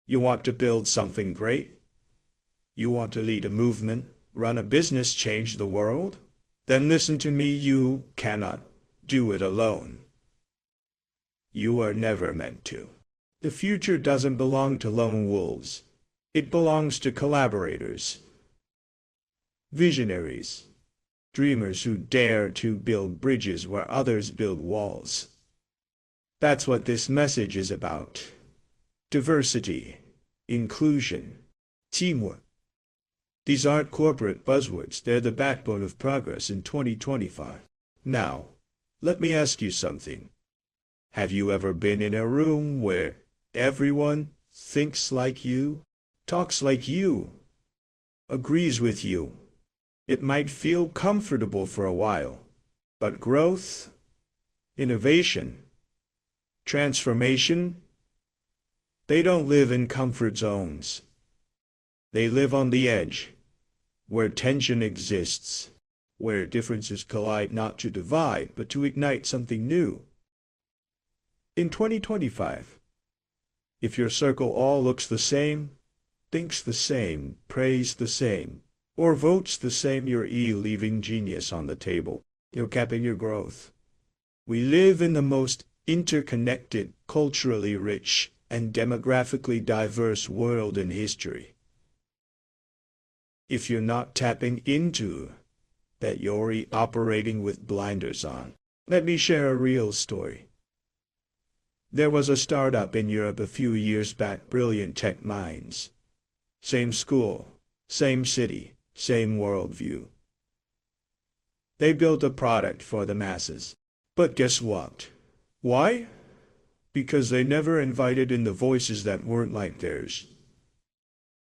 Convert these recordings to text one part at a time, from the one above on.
You want to build something great? You want to lead a movement, run a business, change the world? Then listen to me, you cannot do it alone. You are never meant to. The future doesn't belong to lone wolves. It belongs to collaborators, visionaries, dreamers who dare to build bridges where others build walls. That's what this message is about. Diversity, inclusion, teamwork. These aren't corporate buzzwords, they're the backbone of progress in 2025. Now, let me ask you something. Have you ever been in a room where everyone thinks like you, talks like you, agrees with you? It might feel comfortable for a while, but growth, innovation, transformation, they don't live in comfort zones. They live on the edge, where tension exists, where differences collide not to divide, but to ignite something new. In 2025, if your circle all looks the same, thinks the same, prays the same, or votes the same, you're leaving genius on the table. You're capping your growth. We live in the most interconnected, culturally rich, and demographically diverse world in history. If you're not tapping into that, you're operating with blinders on. Let me share a real story. There was a startup in Europe a few years back, brilliant tech minds. Same school, same city, same worldview. They built a product for the masses. But guess what? Why? Because they never invited in the voices that weren't like theirs.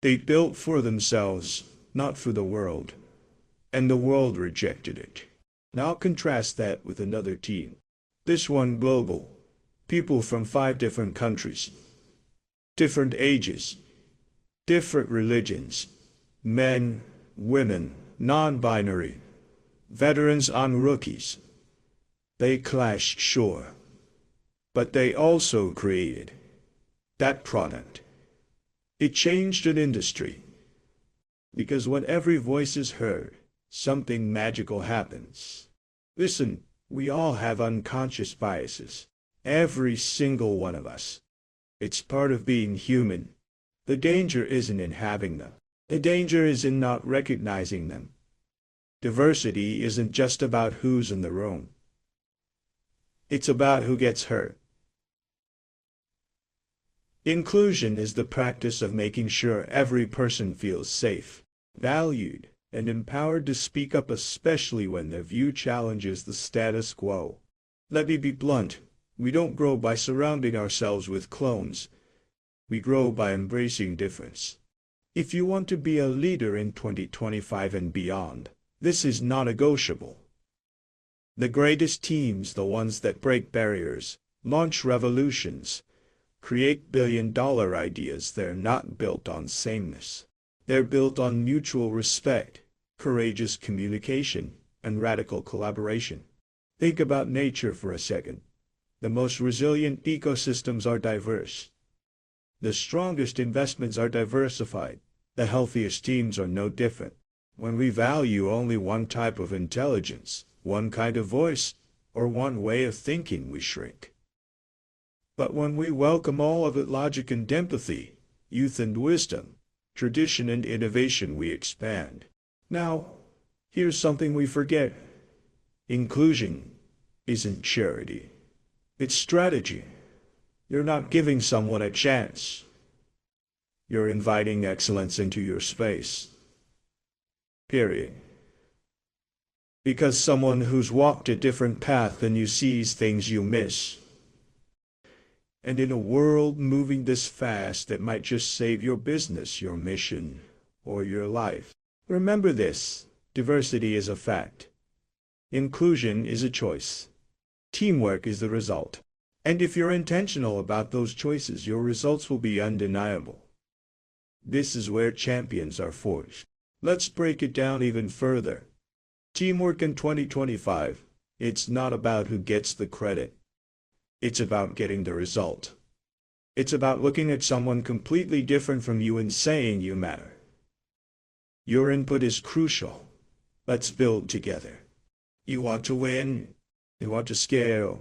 They built for themselves, not for the world. And the world rejected it. Now contrast that with another team. This one global. People from 5 different countries. Different ages. Different religions. Men, women, non-binary. Veterans on rookies. They clashed, sure. But they also created that product. It changed an industry. Because when every voice is heard, something magical happens. Listen, we all have unconscious biases. Every single one of us. It's part of being human. The danger isn't in having them. The danger is in not recognizing them. Diversity isn't just about who's in the room. It's about who gets heard. Inclusion is the practice of making sure every person feels safe, valued, and empowered to speak up, especially when their view challenges the status quo. Let me be blunt. We don't grow by surrounding ourselves with clones. We grow by embracing difference. If you want to be a leader in 2025 and beyond, this is non-negotiable. The greatest teams, the ones that break barriers, launch revolutions, create billion-dollar ideas, they're not built on sameness. They're built on mutual respect, courageous communication, and radical collaboration. Think about nature for a second. The most resilient ecosystems are diverse. The strongest investments are diversified. The healthiest teams are no different. When we value only one type of intelligence, one kind of voice, or one way of thinking, we shrink. But when we welcome all of it, logic and empathy, youth and wisdom, tradition and innovation, we expand. Now, here's something we forget. Inclusion isn't charity. It's strategy. You're not giving someone a chance. You're inviting excellence into your space. Period. Because someone who's walked a different path than you sees things you miss. And in a world moving this fast, that might just save your business, your mission, or your life. Remember this: diversity is a fact. Inclusion is a choice. Teamwork is the result. And if you're intentional about those choices, your results will be undeniable. This is where champions are forged. Let's break it down even further. Teamwork in 2025. It's not about who gets the credit. It's about getting the result. It's about looking at someone completely different from you and saying you matter. Your input is crucial. Let's build together. You want to win? You want to scale?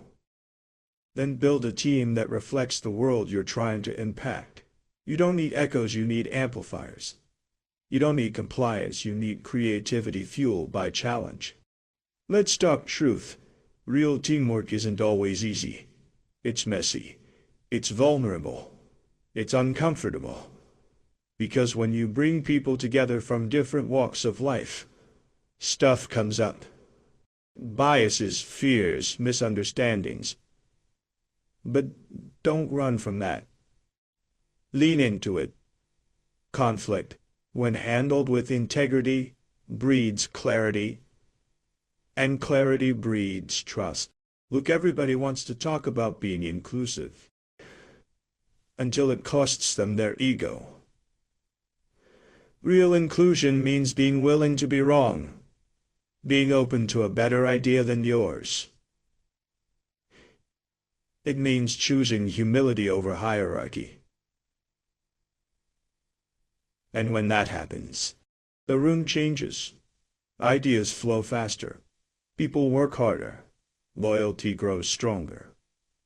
Then build a team that reflects the world you're trying to impact. You don't need echoes, you need amplifiers. You don't need compliance, you need creativity fueled by challenge. Let's talk truth. Real teamwork isn't always easy. It's messy. It's vulnerable. It's uncomfortable. Because when you bring people together from different walks of life, stuff comes up. Biases, fears, misunderstandings. But don't run from that. Lean into it. Conflict, when handled with integrity, breeds clarity, and clarity breeds trust. Look, everybody wants to talk about being inclusive, until it costs them their ego. Real inclusion means being willing to be wrong, being open to a better idea than yours. It means choosing humility over hierarchy. And when that happens, the room changes. Ideas flow faster. People work harder. Loyalty grows stronger.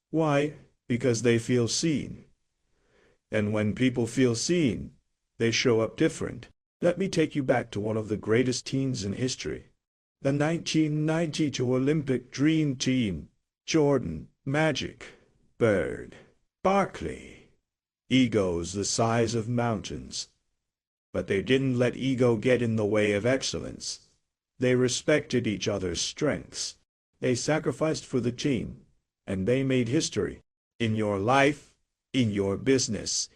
Why? Because they feel seen. And when people feel seen, they show up different. Let me take you back to one of the greatest teams in history. The 1992 Olympic Dream Team. Jordan, Magic, Bird, Barkley. Egos the size of mountains. But they didn't let ego get in the way of excellence. They respected each other's strengths. They sacrificed for the team, and they made history. In your life, in your business,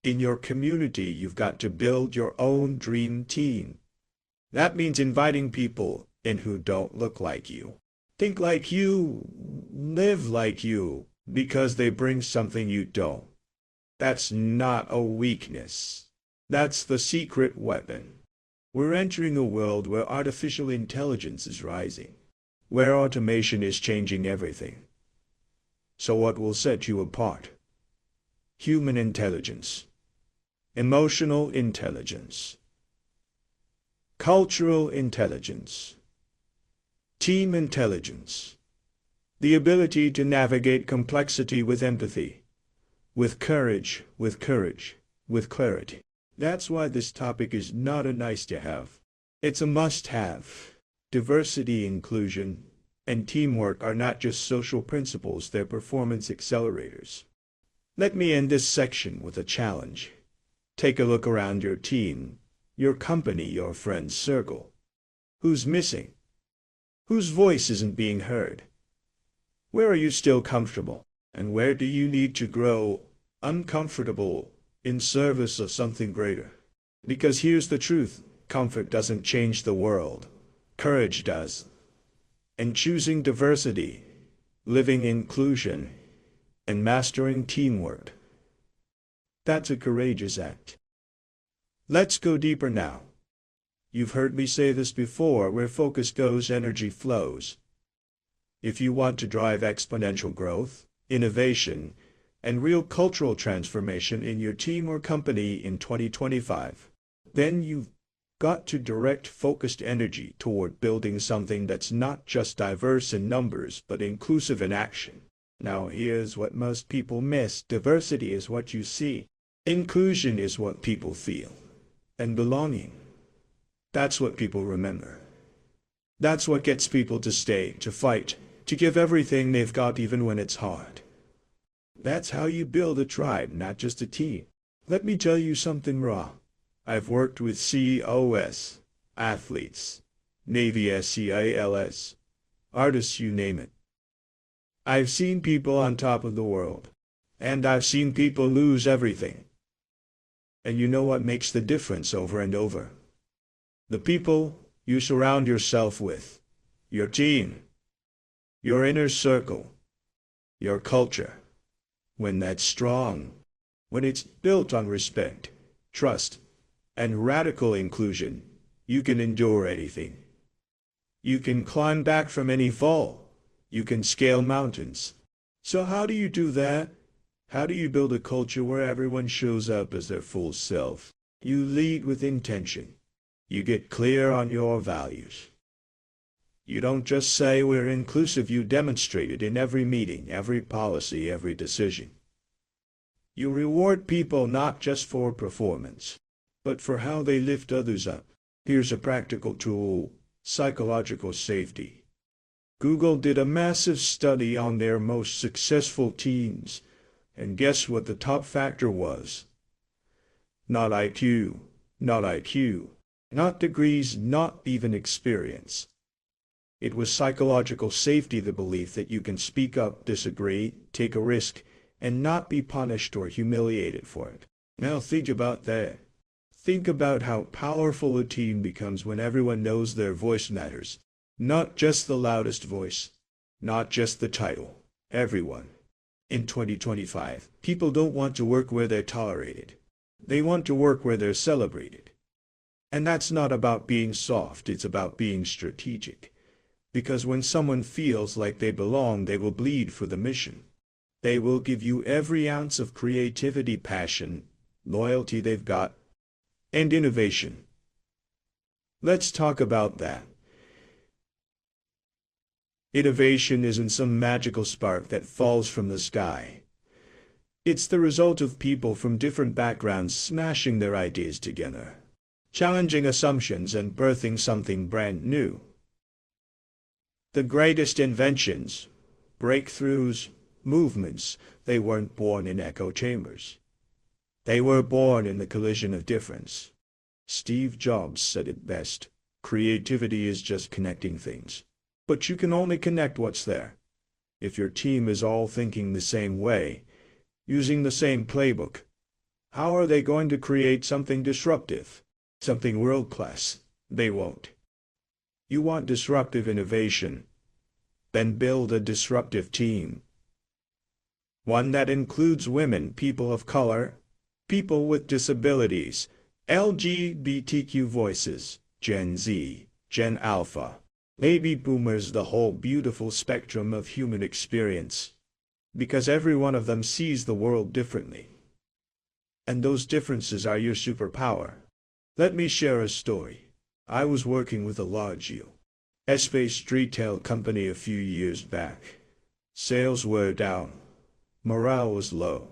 in your community, you've got to build your own dream team. That means inviting people in who don't look like you, think like you, live like you, because they bring something you don't. That's not a weakness. That's the secret weapon. We're entering a world where artificial intelligence is rising, where automation is changing everything. So what will set you apart? Human intelligence, emotional intelligence, cultural intelligence, team intelligence, the ability to navigate complexity with empathy, with courage, with clarity. That's why this topic is not a nice to have. It's a must-have. Diversity, inclusion, and teamwork are not just social principles, they're performance accelerators. Let me end this section with a challenge. Take a look around your team, your company, your friend's circle. Who's missing? Whose voice isn't being heard? Where are you still comfortable? And where do you need to grow uncomfortable in service of something greater? Because here's the truth. Comfort doesn't change the world. Courage does. And choosing diversity, living inclusion, and mastering teamwork, that's a courageous act. Let's go deeper now. You've heard me say this before, where focus goes, energy flows. If you want to drive exponential growth, innovation, and real cultural transformation in your team or company in 2025, then you've got to direct focused energy toward building something that's not just diverse in numbers, but inclusive in action. Now here's what most people miss. Diversity is what you see. Inclusion is what people feel. And belonging, that's what people remember. That's what gets people to stay, to fight, to give everything they've got even when it's hard. That's how you build a tribe, not just a team. Let me tell you something raw. I've worked with COS, athletes, Navy SEALs, artists, you name it. I've seen people on top of the world, and I've seen people lose everything. And you know what makes the difference over and over? The people you surround yourself with, your team, your inner circle, your culture. When that's strong, when it's built on respect, trust, and radical inclusion, you can endure anything. You can climb back from any fall. You can scale mountains. So how do you do that? How do you build a culture where everyone shows up as their full self? You lead with intention. You get clear on your values. You don't just say we're inclusive, you demonstrate it in every meeting, every policy, every decision. You reward people not just for performance, but for how they lift others up. Here's a practical tool: psychological safety. Google did a massive study on their most successful teams, and guess what the top factor was? Not IQ, not degrees, not even experience. It was psychological safety, the belief that you can speak up, disagree, take a risk, and not be punished or humiliated for it. Now think about that. Think about how powerful a team becomes when everyone knows their voice matters. Not just the loudest voice, not just the title, everyone. In 2025, people don't want to work where they're tolerated. They want to work where they're celebrated. And that's not about being soft, it's about being strategic. Because when someone feels like they belong, they will bleed for the mission. They will give you every ounce of creativity, passion, loyalty they've got, and innovation. Let's talk about that. Innovation isn't some magical spark that falls from the sky. It's the result of people from different backgrounds smashing their ideas together, challenging assumptions and birthing something brand new. The greatest inventions, breakthroughs, movements, they weren't born in echo chambers. They were born in the collision of difference. Steve Jobs said it best: creativity is just connecting things. But you can only connect what's there. If your team is all thinking the same way, using the same playbook, how are they going to create something disruptive, something world-class? They won't. You want disruptive innovation? Then build a disruptive team. One that includes women, people of color, people with disabilities, LGBTQ voices, Gen Z, Gen Alpha, Baby Boomers, the whole beautiful spectrum of human experience. Because every one of them sees the world differently. And those differences are your superpower. Let me share a story. I was working with a large U.S.-based retail company a few years back. Sales were down. Morale was low.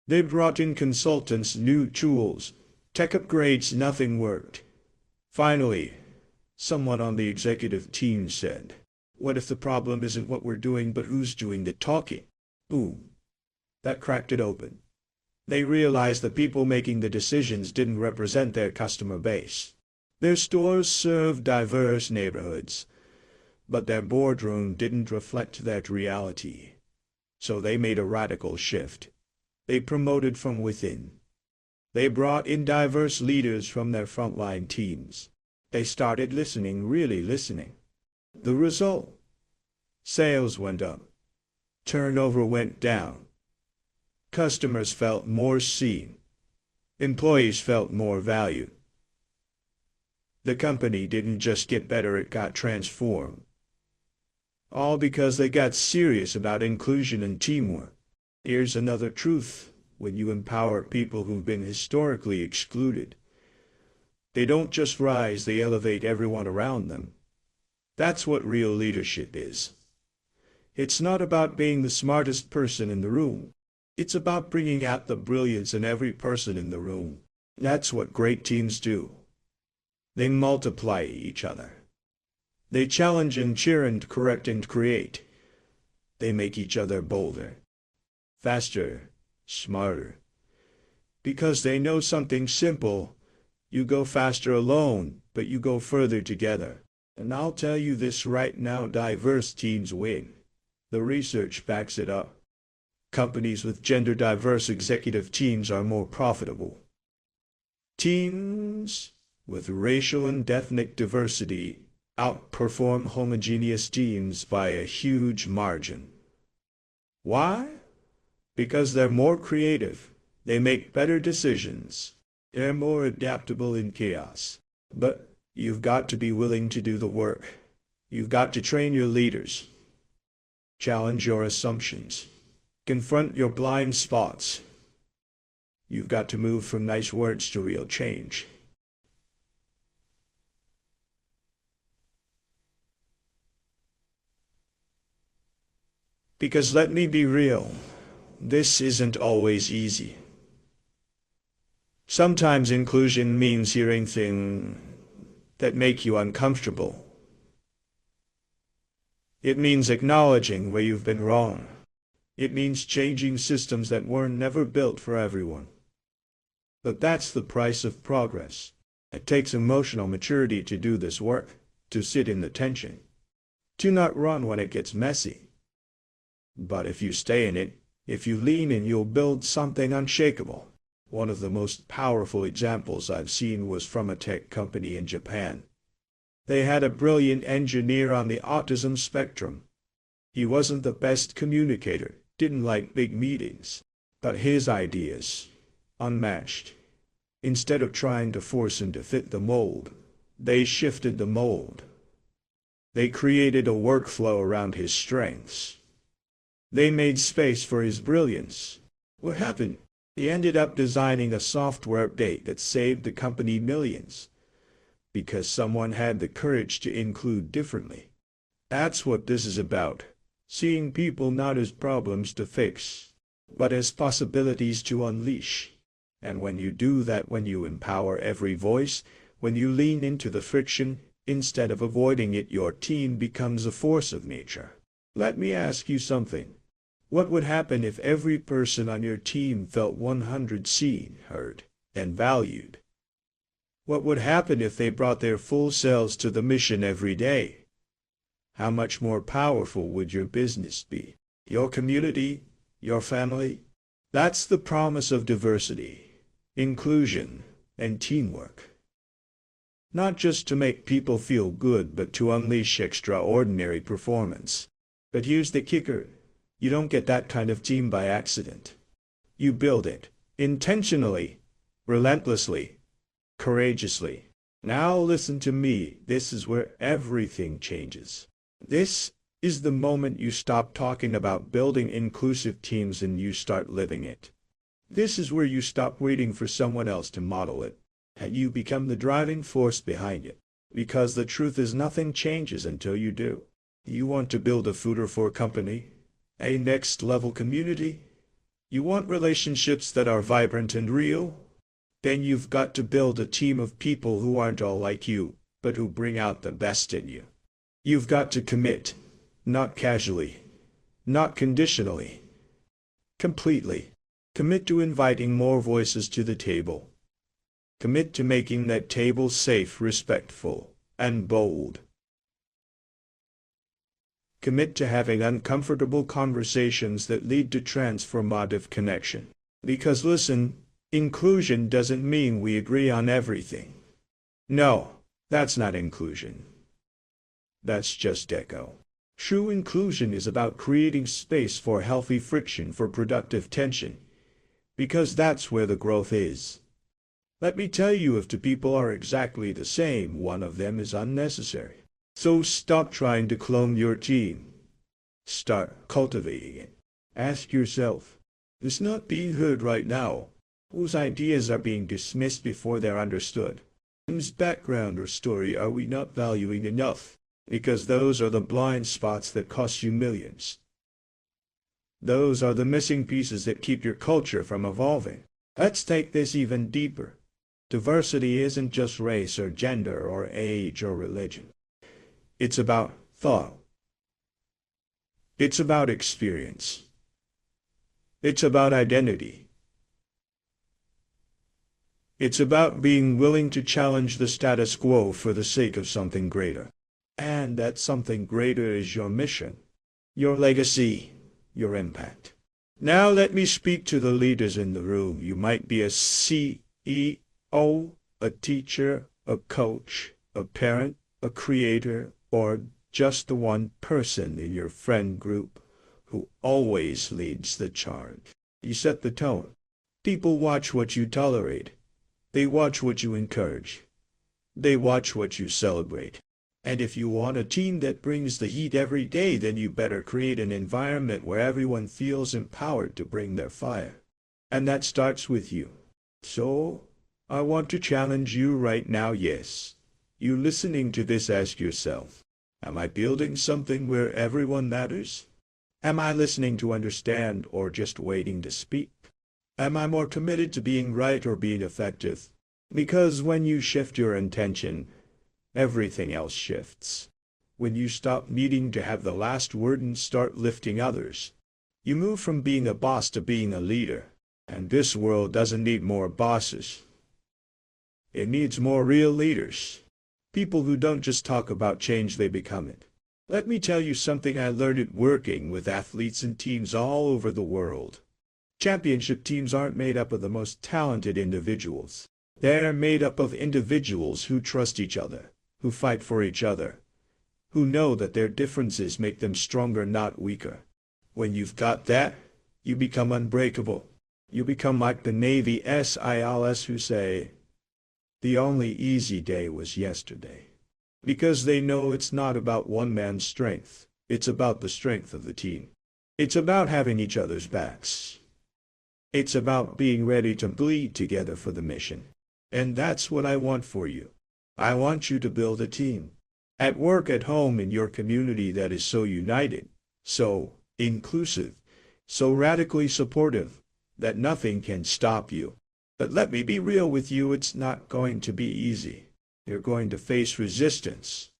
They brought in consultants, new tools, tech upgrades, nothing worked. Finally, someone on the executive team said, "What if the problem isn't what we're doing, but who's doing the talking?" Boom. That cracked it open. They realized the people making the decisions didn't represent their customer base. Their stores served diverse neighborhoods, but their boardroom didn't reflect that reality. So they made a radical shift. They promoted from within. They brought in diverse leaders from their frontline teams. They started listening, really listening. The result? Sales went up. Turnover went down. Customers felt more seen. Employees felt more valued. The company didn't just get better, it got transformed. All because they got serious about inclusion and teamwork. Here's another truth: when you empower people who've been historically excluded, they don't just rise, they elevate everyone around them. That's what real leadership is. It's not about being the smartest person in the room. It's about bringing out the brilliance in every person in the room. That's what great teams do. They multiply each other. They challenge and cheer and correct and create. They make each other bolder, faster, smarter. Because they know something simple: you go faster alone, but you go further together. And I'll tell you this right now, diverse teams win. The research backs it up. Companies with gender-diverse executive teams are more profitable. Teams with racial and ethnic diversity outperform homogeneous teams by a huge margin. Why? Because they're more creative. They make better decisions. They're more adaptable in chaos. But you've got to be willing to do the work. You've got to train your leaders. Challenge your assumptions. Confront your blind spots. You've got to move from nice words to real change. Because let me be real, this isn't always easy. Sometimes inclusion means hearing things that make you uncomfortable. It means acknowledging where you've been wrong. It means changing systems that were never built for everyone. But that's the price of progress. It takes emotional maturity to do this work, to sit in the tension, to not run when it gets messy. But if you stay in it, if you lean in, you'll build something unshakable. One of the most powerful examples I've seen was from a tech company in Japan. They had a brilliant engineer on the autism spectrum. He wasn't the best communicator, didn't like big meetings, but his ideas, unmatched. Instead of trying to force him to fit the mold, they shifted the mold. They created a workflow around his strengths. They made space for his brilliance. What happened? He ended up designing a software update that saved the company millions, because someone had the courage to include differently. That's what this is about. Seeing people not as problems to fix, but as possibilities to unleash. And when you do that, when you empower every voice, when you lean into the friction, instead of avoiding it, your team becomes a force of nature. Let me ask you something. What would happen if every person on your team felt 100% seen, heard, and valued? What would happen if they brought their full selves to the mission every day? How much more powerful would your business be? Your community? Your family? That's the promise of diversity, inclusion, and teamwork. Not just to make people feel good, but to unleash extraordinary performance. But here's the kicker. You don't get that kind of team by accident. You build it, intentionally, relentlessly, courageously. Now listen to me. This is where everything changes. This is the moment you stop talking about building inclusive teams and you start living it. This is where you stop waiting for someone else to model it, and you become the driving force behind it. Because the truth is, nothing changes until you do. You want to build a fooder for a company? A next-level community? You want relationships that are vibrant and real? Then you've got to build a team of people who aren't all like you, but who bring out the best in you. You've got to commit, not casually, not conditionally, completely. Commit to inviting more voices to the table. Commit to making that table safe, respectful, and bold. Commit to having uncomfortable conversations that lead to transformative connection. Because listen, inclusion doesn't mean we agree on everything. No, that's not inclusion. That's just echo. True inclusion is about creating space for healthy friction, for productive tension. Because that's where the growth is. Let me tell you, if two people are exactly the same, one of them is unnecessary. So stop trying to clone your team. Start cultivating it. Ask yourself, who's not being heard right now? Whose ideas are being dismissed before they're understood? Whose background or story are we not valuing enough? Because those are the blind spots that cost you millions. Those are the missing pieces that keep your culture from evolving. Let's take this even deeper. Diversity isn't just race or gender or age or religion. It's about thought. It's about experience. It's about identity. It's about being willing to challenge the status quo for the sake of something greater. And that something greater is your mission, your legacy, your impact. Now let me speak to the leaders in the room. You might be a CEO, a teacher, a coach, a parent, a creator, or just the one person in your friend group who always leads the charge. You set the tone. People watch what you tolerate. They watch what you encourage. They watch what you celebrate. And if you want a team that brings the heat every day, then you better create an environment where everyone feels empowered to bring their fire. And that starts with you. So, I want to challenge you right now, yes. You listening to this, ask yourself, am I building something where everyone matters? Am I listening to understand or just waiting to speak? Am I more committed to being right or being effective? Because when you shift your intention, everything else shifts. When you stop needing to have the last word and start lifting others, you move from being a boss to being a leader. And this world doesn't need more bosses. It needs more real leaders. People who don't just talk about change, they become it. Let me tell you something I learned it working with athletes and teams all over the world. Championship teams aren't made up of the most talented individuals. They're made up of individuals who trust each other, who fight for each other, who know that their differences make them stronger, not weaker. When you've got that, you become unbreakable. You become like the Navy SEALs who say, the only easy day was yesterday. Because they know it's not about one man's strength. It's about the strength of the team. It's about having each other's backs. It's about being ready to bleed together for the mission. And that's what I want for you. I want you to build a team. At work, at home, in your community that is so united, so inclusive, so radically supportive, that nothing can stop you. But let me be real with you, it's not going to be easy. You're going to face resistance.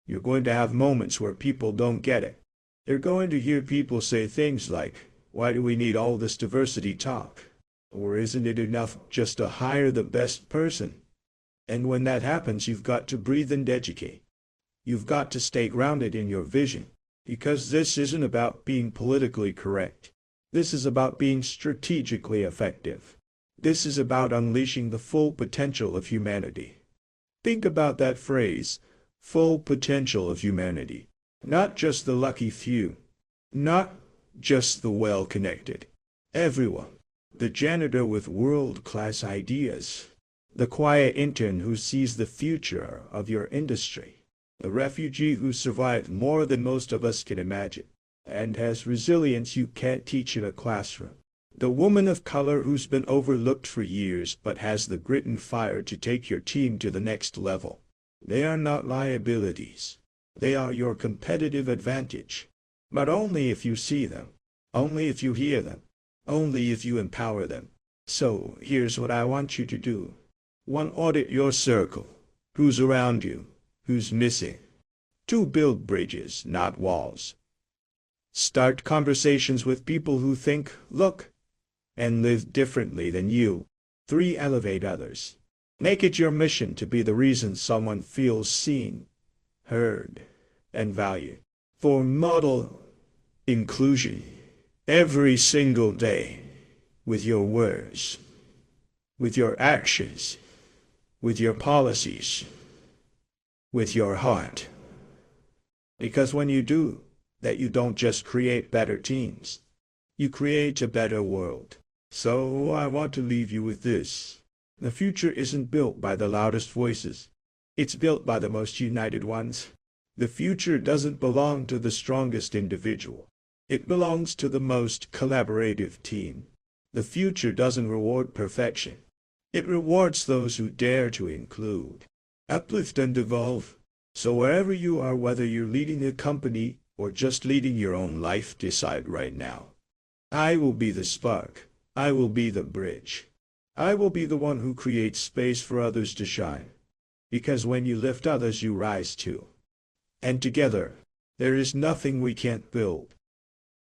You're going to have moments where people don't get it. You're going to hear people say things like, why do we need all this diversity talk? Or isn't it enough just to hire the best person? And when that happens, you've got to breathe and educate. You've got to stay grounded in your vision, because this isn't about being politically correct. This is about being strategically effective. This is about unleashing the full potential of humanity. Think about that phrase, full potential of humanity. Not just the lucky few. Not just the well-connected. Everyone. The janitor with world-class ideas. The quiet intern who sees the future of your industry. The refugee who survived more than most of us can imagine, and has resilience you can't teach in a classroom. The woman of color who's been overlooked for years but has the grit and fire to take your team to the next level. They are not liabilities. They are your competitive advantage. But only if you see them. Only if you hear them. Only if you empower them. So, here's what I want you to do. 1. Audit your circle. Who's around you? Who's missing? 2. Build bridges, not walls. Start conversations with people who think, look, and live differently than you. 3. Elevate others. Make it your mission to be the reason someone feels seen, heard, and valued. 4. Model inclusion every single day with your words, with your actions, with your policies, with your heart. Because when you do that, you don't just create better teams, you create a better world. So I want to leave you with this. The future isn't built by the loudest voices. It's built by the most united ones. The future doesn't belong to the strongest individual. It belongs to the most collaborative team. The future doesn't reward perfection. It rewards those who dare to include, uplift, and evolve. So wherever you are, whether you're leading a company or just leading your own life, decide right now. I will be the spark. I will be the bridge. I will be the one who creates space for others to shine. Because when you lift others, you rise too. And together, there is nothing we can't build.